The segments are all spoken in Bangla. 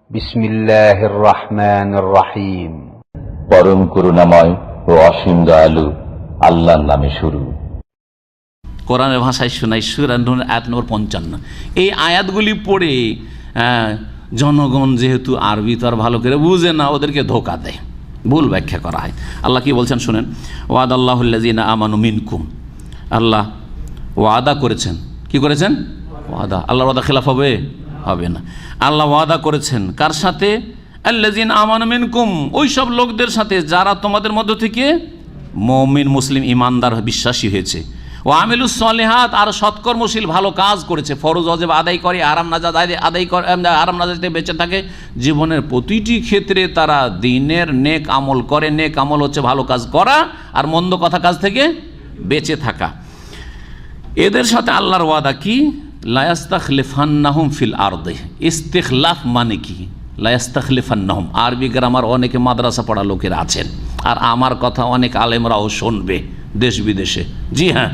বিসমিল্লাহির রহমানির রহিম। পরম করুণাময় ও অসীম দয়ালু আল্লাহর নামে শুরু। কোরআনের ভাষায় শোনাই সূরা নূর আয়াত নম্বর 55। এই আয়াতগুলি পড়ে জনগণ যেহেতু আরবি তো আর ভালো করে বুঝে না, ওদেরকে ধোকা দেয়, ভুল ব্যাখ্যা করা হয়। আল্লাহ কি বলছেন শুনেন, ওয়াদাল্লাহুল্লাযিনা আমানু মিনকুম, আল্লাহ ওয়াদা করেছেন। কি করেছেন? ওয়াদা। আল্লাহর ওয়াদা খেলাফ হবে? হবে না। আল্লাহ ওয়াদা করেছেন কার সাথে? আল্লাযিনা আমানু মিনকুম, ওই সব লোকদের সাথে যারা তোমাদের মধ্য থেকে মুমিন মুসলিম ইমানদার বিশ্বাসী হয়েছে। ও আমিলুস সলিহাত, আর সৎকর্মশীল ভালো কাজ করেছে, ফরজ ওয়াজিব আদায় করে, আরাম নাজাত আদায় করে, আরাম নাজাতে বেঁচে থাকে। জীবনের প্রতিটি ক্ষেত্রে তারা দিনের নেক আমল করে। নেক আমল হচ্ছে ভালো কাজ করা আর মন্দ কথা কাজ থেকে বেঁচে থাকা। এদের সাথে আল্লাহর ওয়াদা কি? লা ইস্তাখলিফান্নাহুম ফিল আরদি। ইস্তিখলাফ মানে কি? লা ইস্তাখলিফান্নাহুম, আরবি গ্রামার অনেকে মাদ্রাসা পড়া লোকেরা আছেন, আর আমার কথা অনেক আলেমরাও শুনবে দেশ বিদেশে। জি হ্যাঁ,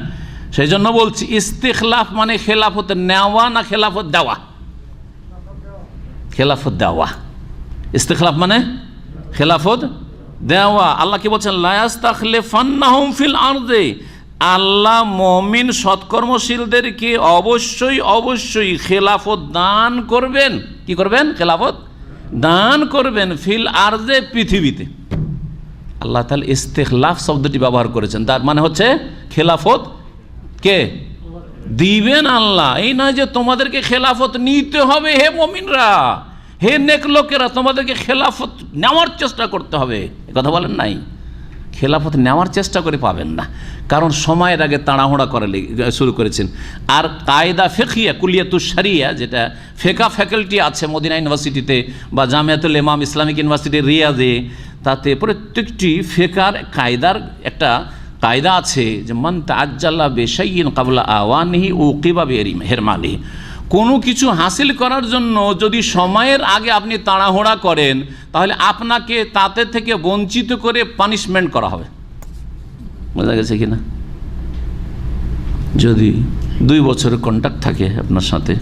সেই জন্য বলছি ইস্তিখলাফ মানে খেলাফত নেওয়া না খেলাফত দেওয়া? খেলাফত দেওয়া। ইস্তিখলাফ মানে খেলাফত দেওয়া। আল্লাহ কি বলছেন? লা ইস্তাখলিফান্নাহুম ফিল আরদি, আল্লাহ মুমিন সৎকর্মশীলদেরকে অবশ্যই অবশ্যই খেলাফত দান করবেন। কি করবেন? খেলাফত দান করবেন। ফিল আরজে, পৃথিবীতে। আল্লাহ তাআলা ইস্তিখলাফ শব্দটি ব্যবহার করেছেন, তার মানে হচ্ছে খেলাফত কে দিবেন? আল্লাহ। এই নয় যে তোমাদেরকে খেলাফত নিতে হবে, হে মুমিনরা, হে নেক লোকেরা, তোমাদেরকে খেলাফত নেওয়ার চেষ্টা করতে হবে, এ কথা বলেন নাই। খেলাফত নেওয়ার চেষ্টা করে পাবেন না, কারণ সময়ের আগে তাড়াহুড়া করা শুরু করেছেন। আর কায়দা ফিকহিয়া, কুলিয়াতুশ শরিয়া, যেটা ফিকহ ফ্যাকাল্টি আছে মদিনা ইউনিভার্সিটিতে বা জামিয়াতুল ইমাম ইসলামিক ইউনিভার্সিটি রিয়াদে, তাতে প্রত্যেকটি ফিকহার কায়দার একটা কায়দা আছে যে মান তাআজ্জালা বিশাইইন ক্বাবলা আওয়ানিহি উকিবা বিহিরমানিহি। কোনো কিছু হাসিল করার জন্য যদি সময়ের আগে আপনি তাড়াহুড়া করেন, তাহলে আপনাকে তাতে থেকে বঞ্চিত করে পানিশমেন্ট করা হবে। বোঝা গেছে কিনা? যদি 2 বছরের কন্ট্রাক্ট থাকে আপনার সাথে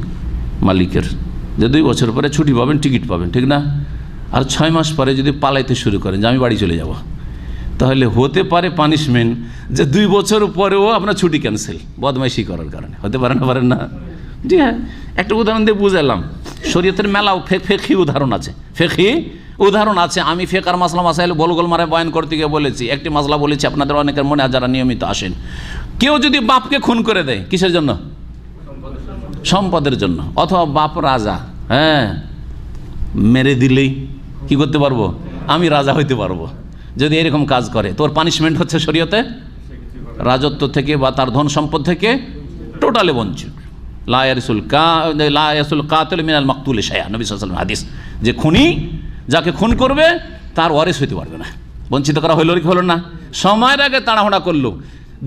মালিকের, যে 2 বছর পরে ছুটি পাবেন, টিকিট পাবেন, ঠিক না? আর 6 মাস পরে যদি পালাইতে শুরু করেন যে আমি বাড়ি চলে যাব, তাহলে হতে পারে পানিশমেন্ট যে 2 বছর পরেও আপনার ছুটি ক্যান্সেল, বদমাইশি করার কারণে। হতে পারে না? পারেন না? জি হ্যাঁ, একটা উদাহরণ দিয়ে বুঝালাম। শরীয়তের মেলাও ফেকি উদাহরণ আছে, ফেকি উদাহরণ আছে। আমি ফেকার মাসলা মাসাইল গোল মারে বয়ান করতে গিয়ে বলেছি, একটি মাসলা বলেছি, আপনাদের অনেকের মনে যারা নিয়মিত আসেন। কেউ যদি বাপকে খুন করে দেয়, কিসের জন্য? সম্পদের জন্য। অথবা বাপ রাজা, হ্যাঁ, মেরে দিলেই কি করতে পারবো? আমি রাজা হইতে পারবো। যদি এরকম কাজ করে, তোর পানিশমেন্ট হচ্ছে শরীয়তে রাজত্ব থেকে বা তার ধন সম্পদ থেকে টোটালি বঞ্চিত। লা ইয়ারসুল কাতিল মিনাল মাকতুল শাইআ, নবী সাল্লাল্লাহু আলাইহি ওয়াসাল্লাম হাদিস, যে খুনি যাকে খুন করবে তার ওয়ারিস হইতে পারবে না। বঞ্চিত করা হইল কি হলো না? সময়ের আগে তাড়াহুড়া করলো।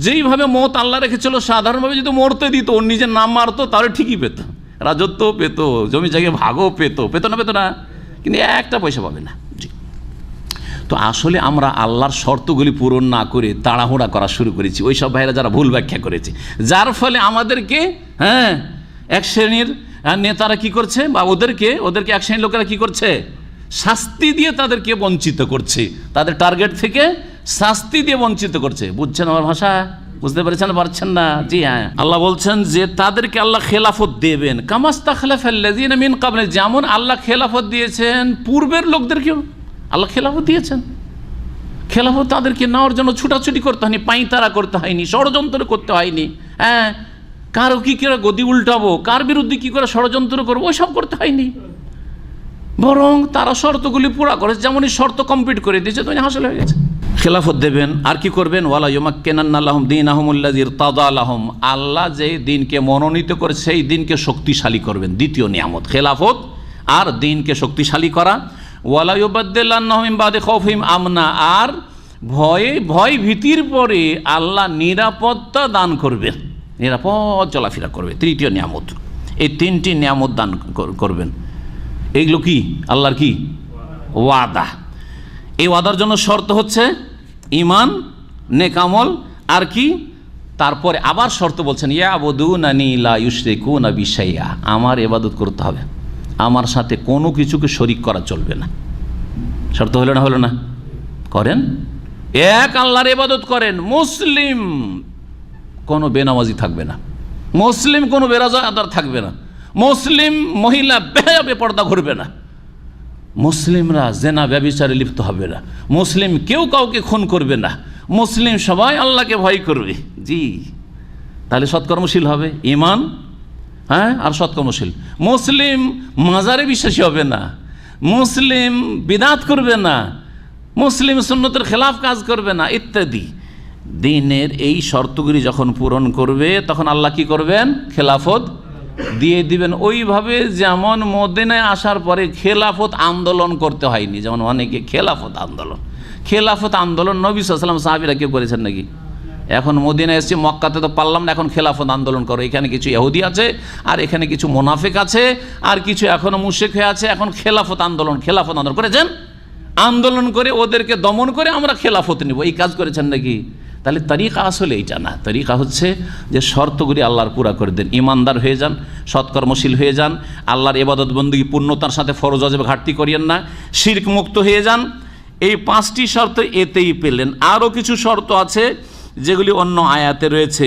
যেইভাবে মত আল্লাহ রেখেছিল, সাধারণভাবে যদি মরতে দিত, ওর নিজের নাম মারতো, তাহলে ঠিকই পেত, রাজত্ব পেত, জমি জায়গায় ভাগও পেত না? কিন্তু একটা পয়সা পাবে না। জি। তো আসলে আমরা আল্লাহর শর্তগুলি পূরণ না করে তাড়াহুড়া করা শুরু করেছি, ওই সব ভাইরা যারা ভুল ব্যাখ্যা করেছে, যার ফলে আমাদেরকে এক শ্রেণীর নেতারা কি করছে, বা ওদেরকে এক শ্রেণীর লোকেরা কি করছে? শাস্তি দিয়ে তাদেরকে বঞ্চিত করছে, তাদের টার্গেট থেকে শাস্তি দিয়ে বঞ্চিত করছে। বুঝছেন আমার ভাষা? বুঝতে পেরেছেন? পারছেন না? জি হ্যাঁ, আল্লাহ বলছেন যে তাদেরকে আল্লাহ খেলাফত দেবেন। কামাস্তাখলাফাল্লাযীনা মিন ক্বাবলি, যেমন আল্লাহ খেলাফত দিয়েছেন পূর্বের লোকদেরকেও আল্লাহ খেলাফত দিয়েছেন। খেলাফত তাদেরকে নেওয়ার জন্য ছুটাছুটি করতে হয়নি, পাইতারা করতে হয়নি, ষড়যন্ত্র করতে হয়নি। হ্যাঁ, কারো কি করে গদি উল্টাবো, কার বিরুদ্ধে কি করে ষড়যন্ত্র করবো, ওইসব করতে হয়নি। বরং তারা শর্তগুলি পুরা করেছে, যেমনই শর্ত কমপ্লিট করে দিয়েছে, তো হাসিল হয়ে গেছে। খেলাফত দেবেন। আর কি করবেন? ওয়ালা ইউমাক্কিনান্না লাহুম দীনাহুমুল্লাযী ইরতাদা লাহুম, আল্লাহ যে দিনকে মনোনীত করে সেই দিনকে শক্তিশালী করবেন। দ্বিতীয় নিয়ামত খেলাফত আর দিনকে শক্তিশালী করা। ওয়ালা ইউবাদদিলান্নাহুম মিন বাদি খাউফিহিম আমনা, আর ভয় ভীতির পরে আল্লাহ নিরাপত্তা দান করবেন, নিরাপদ চলাফেরা করবে। তৃতীয় নিয়ামত। এই 3টি নিয়ামত দান করবেন। এইগুলো কি? আল্লাহর কি ওয়াদা। এই ওয়াদার জন্য শর্ত হচ্ছে ঈমান, নেক আমল, আর কি? তারপরে আবার শর্ত বলছেন, ইয়াবুদুনানি লা ইউশরিকুনা বি শাইআ, আমার ইবাদত করতে হবে, আমার সাথে কোনো কিছুকে শরিক করা চলবে না। শর্ত হলো না? হলো না? করেন, এক আল্লাহর ইবাদত করেন। মুসলিম কোনো বেনামাজি থাকবে না, মুসলিম কোনো বেরাজাদার থাকবে না, মুসলিম মহিলা বেপর্দা ঘুরবে না, মুসলিমরা জেনা ব্যভিচারে লিপ্ত হবে না, মুসলিম কেউ কাউকে খুন করবে না, মুসলিম সবাই আল্লাহকে ভয় করবে। জি, তাহলে সৎকর্মশীল হবে ঈমান, হ্যাঁ, আর সৎকর্মশীল। মুসলিম মাজারে বিশ্বাসী হবে না, মুসলিম বিদআত করবে না, মুসলিম সুন্নতের খেলাফ কাজ করবে না, ইত্যাদি। দ্বীনের এই শর্তগুলি যখন পূরণ করবে তখন আল্লাহ কি করবেন? খেলাফত দিয়ে দিবেন। ওইভাবে যেমন মদিনায় আসার পরে খেলাফত আন্দোলন করতে হয়নি, যেমন অনেকে খেলাফত আন্দোলন নবী সাল্লাল্লাহু আলাইহি ওয়াসাল্লাম সাহাবীরা কেউ করেছেন নাকি? এখন মদিনায় এসেছি, মক্কাতে তো পারলাম না, এখন খেলাফত আন্দোলন করো। এখানে কিছু ইহুদি আছে, আর এখানে কিছু মুনাফিক আছে, আর কিছু এখনো মুশরিক হয়ে আছে। এখন খেলাফত আন্দোলন করেছেন, আন্দোলন করে ওদেরকে দমন করে আমরা খেলাফত নিব, এই কাজ করেছেন নাকি? তাহলে তরিকা আসলে এইটা না। তরিকা হচ্ছে যে শর্তগুলি আল্লাহর পুরা করে দেন, ইমানদার হয়ে যান, সৎকর্মশীল হয়ে যান, আল্লাহর ইবাদত বন্দেগী পূর্ণতার সাথে ফরজ ওয়াজিব ঘাটতি করিয়েন না, শিরক মুক্ত হয়ে যান। এই 5টি শর্ত এতেই পেলেন। আরও কিছু শর্ত আছে যেগুলি অন্য আয়াতে রয়েছে,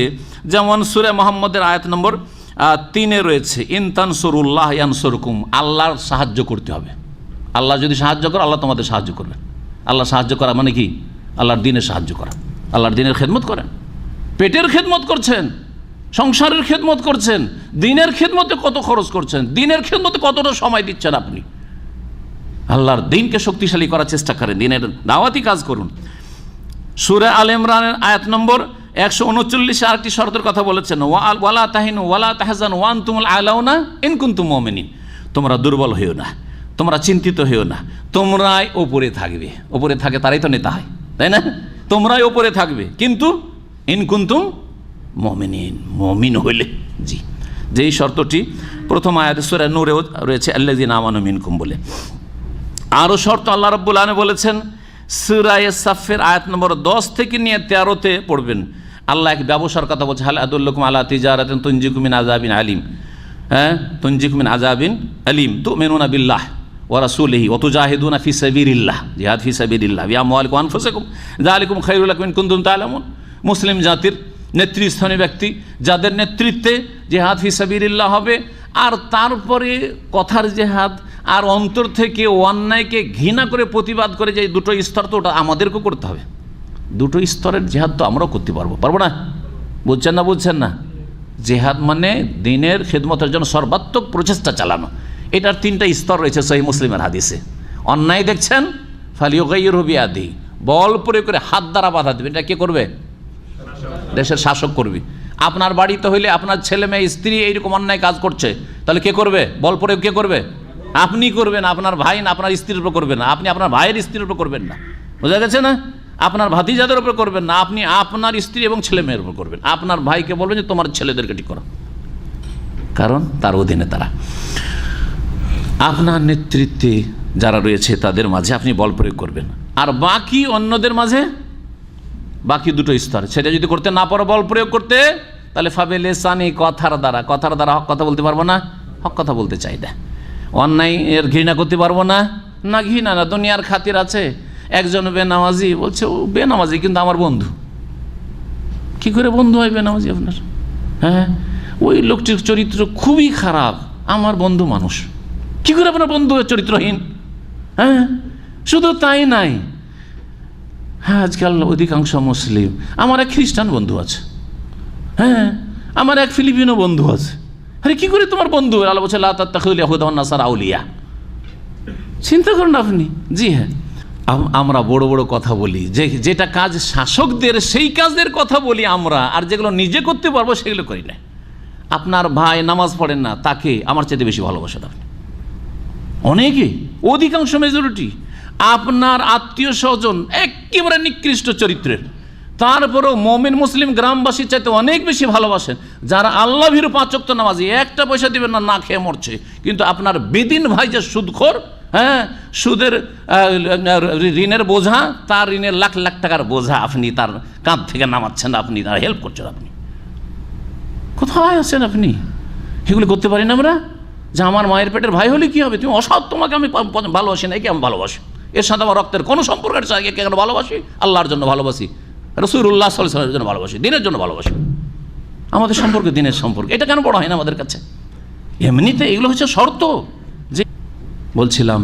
যেমন সূরা মুহাম্মদের আয়াত নম্বর 3 রয়েছে, ইন তানসুরুল্লাহ ইয়ানসুরকুম। আল্লাহর সাহায্য করতে হবে। আল্লাহ যদি সাহায্য করে, আল্লাহ তোমাদের সাহায্য করবেন। আল্লাহ সাহায্য করা মানে কি? আল্লাহর দ্বীনের সাহায্য করা, আল্লাহর দ্বীনের খেদমত করেন। পেটের খেদমত করছেন, সংসারের খেদমত করছেন, দ্বীনের খেদমতে কত খরচ করছেন, দ্বীনের খেদমতে কতটা সময় দিচ্ছেন আপনি। আল্লাহর দ্বীনকে শক্তিশালী করার চেষ্টা করেন, দ্বীনের দাওয়াতি কাজ করুন। সূরা আলে ইমরানের আয়াত নম্বর 139 আরেকটি শর্তের কথা বলেছেন, ওয়ালা তাহিনু ওয়ালা তাহজানু ওয়া আনতুমুল আলাউনা ইন কুনতুম মুমিনিন। তোমরা দুর্বল হইও না, তোমরা চিন্তিত হইও না, তোমরাই ওপরে থাকবে। ওপরে থাকে তারাই তো নেতা হয়, তাই না? তোমরাই ওপরে থাকবে, কিন্তু ইন কুনতুম মুমিনিন, মুমিন হইলে। জি, যেই শর্তটি প্রথম আয়াতে সূরা নূরেও রয়েছে, আল্লাযিনা আমানু মিনকুম বলে। আরও শর্ত আল্লাহ রাব্বুল আলামিন বলেছেন সূরা সাফের আয়াত নম্বর 10 থেকে নিয়ে 13তে পড়বেন। আল্লাহ এক ব্যবসার কথা বলছে, হাল আদুল্লুকুম আলা তিজারাতিন তুনজিকুম মিন আযাবিন আলিম, হ্যাঁ, তুনজিকুম মিন আযাবিন আলিম তুমিনুনা বিল্লাহ ওয়া রাসূলিহি ওয়া তুজাহিদুনা ফি সাবিলিল্লাহ, জিহাদ ফি সাবিলিল্লাহ বিআমওয়ালিকুম ওয়া আনফুসিকুম যালিকুম খায়রুল লাকুম ইন কুনতুম তা'লামুন। মুসলিম জাতির নেতৃস্থানীয় ব্যক্তি যাদের নেতৃত্বে জিহাদ ফি সাবিলিল্লাহ হবে, আর তারপরে কথার জিহাদ আর অন্তর থেকে অন্যায়কে ঘৃণা করে প্রতিবাদ করে, যে দুটো স্তর, তো ওটা আমাদেরকেও করতে হবে। দুটো স্তরের জিহাদ তো আমরাও করতে পারবো না? বুঝছেন না? জিহাদ মানে দ্বীনের খেদমতের জন্য সর্বাত্মক প্রচেষ্টা চালানো। এটার 3টা স্তর রয়েছে সহিহ মুসলিমের হাদিসে। অন্যায় দেখছেন, ফালিয়ুগাইয়িরহু বিয়াদিহি, বল প্রয়োগ করে হাত দ্বারা বাধা দেবে। এটা কে করবে? দেশের শাসক করবে। আপনার বাড়িতে হইলে আপনার ছেলে মেয়ে স্ত্রী এইরকম অন্যায় কাজ করছে, তাহলে কে করবে? বল প্রয়োগ কে করবে? আপনি করবেন। আপনার ভাই না আপনার স্ত্রীর উপর করবেন না, আপনি আপনার ভাইয়ের স্ত্রীর উপর করবেন না, বোঝা গেছে না? আপনার ভাতিজাদের উপর করবেন না, আপনি আপনার স্ত্রী এবং ছেলে মেয়ের উপর করবেন। আপনার ভাইকে বলবেন যে তোমার ছেলেদেরকে ঠিক করো, কারণ তার অধীনে তারা। আপনার নেতৃত্বে যারা রয়েছে তাদের মাঝে আপনি বল প্রয়োগ করবেন। আর বাকি অন্যদের মাঝে বাকি দুটো স্তর, সেটা যদি করতে না পারো বল প্রয়োগ করতে, তাহলে ফাবে লেসানি, কথার দ্বারা হক কথা বলতে পারবো না, হক কথা বলতে চাই না। অন্যায়ের ঘৃণা করতে পারবো না, না ঘৃণা না, দুনিয়ার খাতির আছে। একজন বেনামাজি বলছে, ও বেনামাজি কিন্তু আমার বন্ধু। কি করে বন্ধু হয় বেনামাজি আপনার? হ্যাঁ, ওই লোকটির চরিত্র খুবই খারাপ, আমার বন্ধু মানুষ। কি করে আপনার বন্ধু চরিত্রহীন? হ্যাঁ, শুধু তাই নাই, হ্যাঁ, আজকাল অধিকাংশ মুসলিম, আমার এক খ্রিস্টান বন্ধু আছে, হ্যাঁ, আমার এক ফিলিপিনো বন্ধু আছে। আরে কি করে তোমার বন্ধু? আল্লাহ বলছে লা তাত্তাখিযুল ইয়াহুদা ওয়ান নাসারা আউলিয়া। চিন্তা করুন আপনি। জি হ্যাঁ, আমরা বড় বড় কথা বলি, যেটা কাজ শাসকদের, সেই কাজের কথা বলি আমরা, আর যেগুলো নিজে করতে পারবো সেগুলো করি না। আপনার ভাই নামাজ পড়েন না, তাকে আমার চাইতে বেশি ভালোবাসেন আপনি। অনেকে, অধিকাংশ মেজরিটি আপনার আত্মীয় স্বজন একেবারে নিকৃষ্ট চরিত্রের, তারপরেও মুমিন মুসলিম গ্রামবাসীর চাইতে অনেক বেশি ভালোবাসেন। যারা আল্লাহ ভীরু 5 ওয়াক্ত নামাজি, একটা পয়সা দিবেন না, না খেয়ে মরছে, কিন্তু আপনার বেদিন ভাই যে সুদখোর, হ্যাঁ, সুদের ঋণের বোঝা, তার ঋণের লাখ লাখ টাকার বোঝা আপনি তার কাঁধ থেকে নামাচ্ছেন, আপনি তার হেল্প করছেন। আপনি কোথায় আছেন? আপনি এগুলো করতে পারেন আমরা? যে আমার মায়ের পেটের ভাই হলে কী হবে, তুমি অসৎ, তোমাকে আমি ভালোবাসি না, একে আমি ভালোবাসি, এর সাথে আমার রক্তের কোনো সম্পর্কের সাথে কেন ভালোবাসি, আল্লাহর জন্য ভালোবাসি, রাসূলুল্লাহ সাল্লাল্লাহু আলাইহি ওয়াসাল্লামের জন্য ভালোবাসি, দিনের জন্য ভালোবাসি। আমাদের সম্পর্ক দিনের সম্পর্ক, এটা কেন বড় হয় না আমাদের কাছে? এমনিতে এগুলো হচ্ছে শর্ত। যে বলছিলাম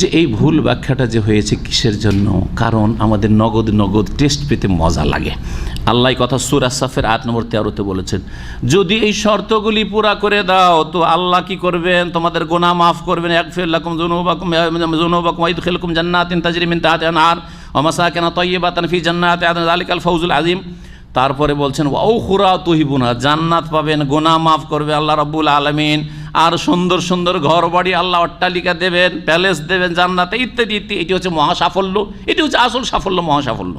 যে এই ভুল ব্যাখ্যাটা যে হয়েছে কিসের জন্য, কারণ আমাদের নগদ টেস্ট পেতে মজা লাগে। আল্লাহ কথা সূরা সাফের আয়াত নম্বর 13-তে বলেছেন, যদি এই শর্তগুলি পুরা করে দাও তো আল্লাহ কি করবেন, তোমাদের গুনাহ মাফ করবেন, ইয়াগফির লাকুম যুনুবাকুম ওয়া ইদখিলকুম জান্নাতিন তাজরি মিন তাহতিহা আন-নাহার ওয়া মাসাকিন তাইয়্যিবাতান ফি জান্নাতি আদন যালিকাল ফাওজুল আযীম। তারপরে বলছেন ওয়া উখরা তুহিবুনা, জান্নাত পাবেন, গুনাহ মাফ করবে আল্লাহ রাব্বুল আলামিন, আর সুন্দর সুন্দর ঘর বাড়ি আল্লাহ অট্টালিকা দেবেন, প্যালেস দেবেন জান্নাতে, ইত্যাদি ইত্যাদি। এটি হচ্ছে মহাসাফল্য, এটি হচ্ছে আসল সাফল্য, মহাসাফল্য।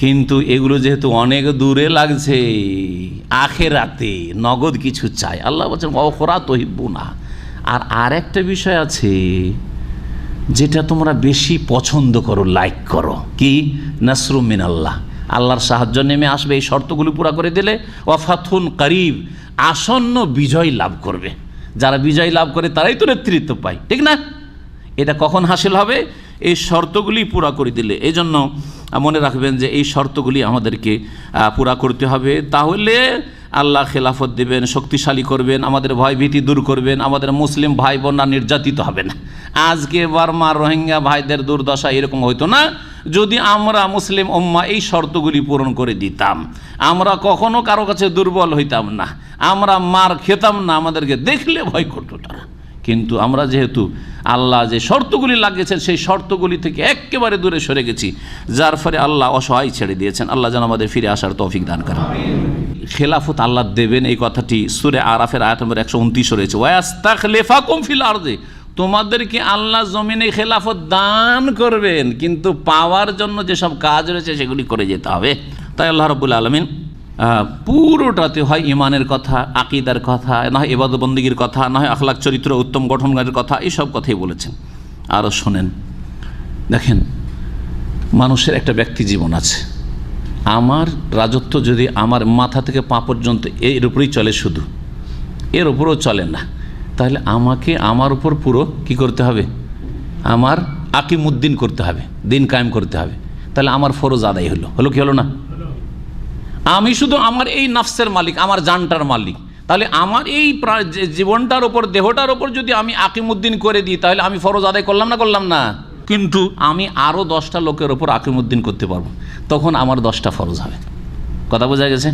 কিন্তু এগুলো যেহেতু অনেক দূরে লাগছে, আখেরাতে নগদ কিছু চাই। আল্লাহ বলছেন ওয়া উখরা তুহিবুনা। আর একটা বিষয় আছে যেটা তোমরা বেশি পছন্দ করো, লাইক করো, কি? নাসরুম মিনাল্লাহ, আল্লাহর সাহায্য নেমে আসবে এই শর্তগুলি পুরা করে দিলে। ওয়া ফাথুন করিব, আসন্ন বিজয় লাভ করবে। যারা বিজয় লাভ করে তারাই তো নেতৃত্ব পায়, ঠিক না? এটা কখন হাসিল হবে? এই শর্তগুলি পুরা করে দিলে। এই জন্য মনে রাখবেন যে এই শর্তগুলি আমাদেরকে পুরা করতে হবে, তাহলে আল্লাহ খেলাফত দেবেন, শক্তিশালী করবেন, আমাদের ভয়ভীতি দূর করবেন, আমাদের মুসলিম ভাই বোনরা নির্যাতিত হবে না। আজকে বার্মার রোহিঙ্গা ভাইদের দুর্দশা এরকম হইতো না যদি আমরা মুসলিম উম্মাহ এই শর্তগুলি পূরণ করে দিতাম। আমরা কখনো কারো কাছে দুর্বল হইতাম না, আমরা মার খেতাম না, আমাদেরকে দেখলে ভয় করতো তারা। কিন্তু আমরা যেহেতু আল্লাহ যে শর্তগুলি লাগিয়েছেন সেই শর্তগুলি থেকে একেবারে দূরে সরে গেছি, যার ফলে আল্লাহ অসহায় ছেড়ে দিয়েছেন। আল্লাহ যেন আমাদের ফিরে আসার তৌফিক দান করেন। খেলাফত আল্লাহ দেবেন, এই কথাটি সূরা আরাফের আয়াত নম্বর 129 রয়েছে। ওয়াস্তাখলিফাকুম ফিল আরদি, তোমাদেরকে আল্লাহ জমিনে খেলাফত দান করবেন, কিন্তু পাওয়ার জন্য যেসব কাজ রয়েছে সেগুলি করে যেতে হবে। তাই আল্লাহ রাব্বুল আলামিন পুরোটাতে হয় ইমানের কথা, আকীদার কথা, না হয় ইবাদত বন্দেগীর কথা, না হয় আখলাক চরিত্র উত্তম গঠনের কথা, এইসব কথাই বলেছেন। আরও শোনেন, দেখেন, মানুষের একটা ব্যক্তি জীবন আছে। আমার রাজত্ব যদি আমার মাথা থেকে পা পর্যন্ত এর উপরেই চলে, শুধু এর উপরেও চলে না, তাহলে আমাকে আমার উপর পুরো কি করতে হবে? আমার আকিমুদ্দিন করতে হবে, দিন কায়েম করতে হবে। তাহলে আমার ফরজ আদায় হলো কি হলো না? আমি শুধু আমার এই নাফসের মালিক, আমার জানটার মালিক। তাহলে আমার এই জীবনটার ওপর, দেহটার ওপর যদি আমি আকিমুদ্দিন করে দিই, তাহলে আমি ফরজ আদায় করলাম না? কিন্তু আমি আরও 10টা লোকের ওপর আকিমুদ্দিন করতে পারবো, তখন আমার 10টা ফরজ হবে। কথা বোঝা গেছে?